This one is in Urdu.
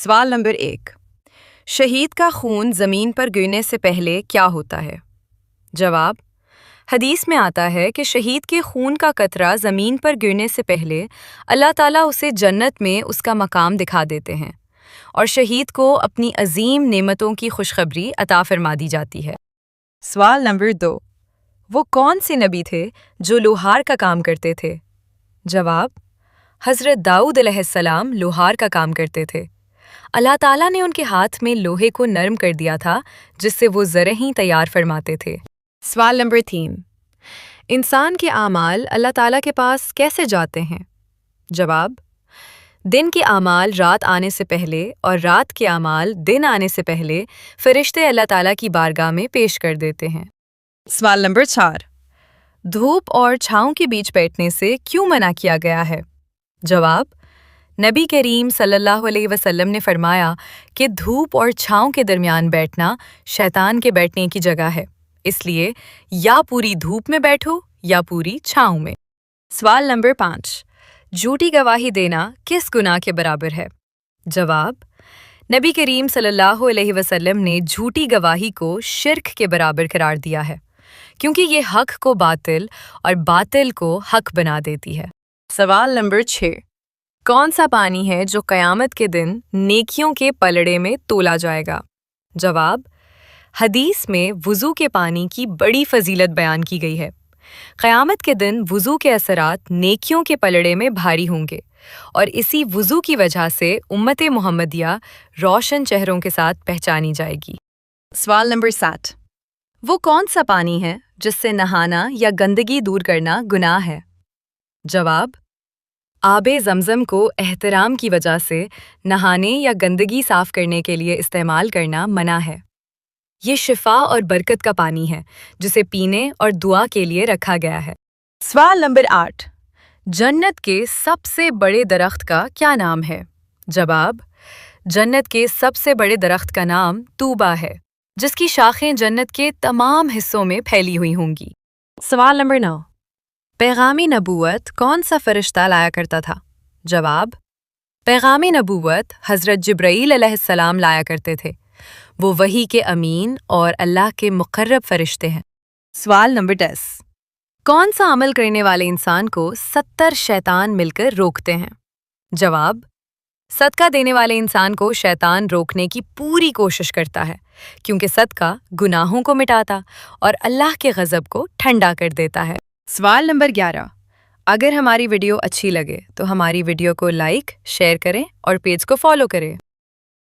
سوال نمبر 1، شہید کا خون زمین پر گرنے سے پہلے کیا ہوتا ہے؟ جواب: حدیث میں آتا ہے کہ شہید کے خون کا قطرہ زمین پر گرنے سے پہلے اللہ تعالیٰ اسے جنت میں اس کا مقام دکھا دیتے ہیں اور شہید کو اپنی عظیم نعمتوں کی خوشخبری عطا فرما دی جاتی ہے۔ سوال نمبر 2، وہ کون سے نبی تھے جو لوہار کا کام کرتے تھے؟ جواب: حضرت داؤد علیہ السلام لوہار کا کام کرتے تھے۔ اللہ تعالیٰ نے ان کے ہاتھ میں لوہے کو نرم کر دیا تھا جس سے وہ زرہیں تیار فرماتے تھے۔ سوال نمبر 3، انسان کے اعمال اللہ تعالیٰ کے پاس کیسے جاتے ہیں؟ جواب: دن کے اعمال رات آنے سے پہلے اور رات کے اعمال دن آنے سے پہلے فرشتے اللہ تعالیٰ کی بارگاہ میں پیش کر دیتے ہیں۔ سوال نمبر 4، دھوپ اور چھاؤں کے بیچ بیٹھنے سے کیوں منع کیا گیا ہے؟ جواب: نبی کریم صلی اللہ علیہ وسلم نے فرمایا کہ دھوپ اور چھاؤں کے درمیان بیٹھنا شیطان کے بیٹھنے کی جگہ ہے، اس لیے یا پوری دھوپ میں بیٹھو یا پوری چھاؤں میں۔ سوال نمبر 5، جھوٹی گواہی دینا کس گناہ کے برابر ہے؟ جواب: نبی کریم صلی اللہ علیہ وسلم نے جھوٹی گواہی کو شرک کے برابر قرار دیا ہے کیونکہ یہ حق کو باطل اور باطل کو حق بنا دیتی ہے۔ سوال نمبر 6، کون سا پانی ہے جو قیامت کے دن نیکیوں کے پلڑے میں تولا جائے گا؟ جواب: حدیث میں وضو کے پانی کی بڑی فضیلت بیان کی گئی ہے۔ قیامت کے دن وضو کے اثرات نیکیوں کے پلڑے میں بھاری ہوں گے اور اسی وضو کی وجہ سے امت محمدیہ روشن چہروں کے ساتھ پہچانی جائے گی۔ سوال نمبر 7، وہ کون سا پانی ہے جس سے نہانا یا گندگی دور کرنا گناہ ہے؟ جواب: آب زمزم کو احترام کی وجہ سے نہانے یا گندگی صاف کرنے کے لیے استعمال کرنا منع ہے۔ یہ شفا اور برکت کا پانی ہے جسے پینے اور دعا کے لیے رکھا گیا ہے۔ سوال نمبر 8، جنت کے سب سے بڑے درخت کا کیا نام ہے؟ جواب: جنت کے سب سے بڑے درخت کا نام طوبیٰ ہے جس کی شاخیں جنت کے تمام حصوں میں پھیلی ہوئی ہوں گی۔ سوال نمبر 9، پیغام نبوت کون سا فرشتہ لایا کرتا تھا؟ جواب: پیغام نبوت حضرت جبرائیل علیہ السلام لایا کرتے تھے، وہ وحی کے امین اور اللہ کے مقرب فرشتے ہیں۔ سوال نمبر 10، کون سا عمل کرنے والے انسان کو 70 شیطان مل کر روکتے ہیں؟ جواب: صدقہ دینے والے انسان کو شیطان روکنے کی پوری کوشش کرتا ہے کیونکہ صدقہ گناہوں کو مٹاتا اور اللہ کے غضب کو ٹھنڈا کر دیتا ہے۔ سوال نمبر 11، اگر ہماری ویڈیو اچھی لگے تو ہماری ویڈیو کو لائک، شیئر کریں اور پیج کو فالو کریں۔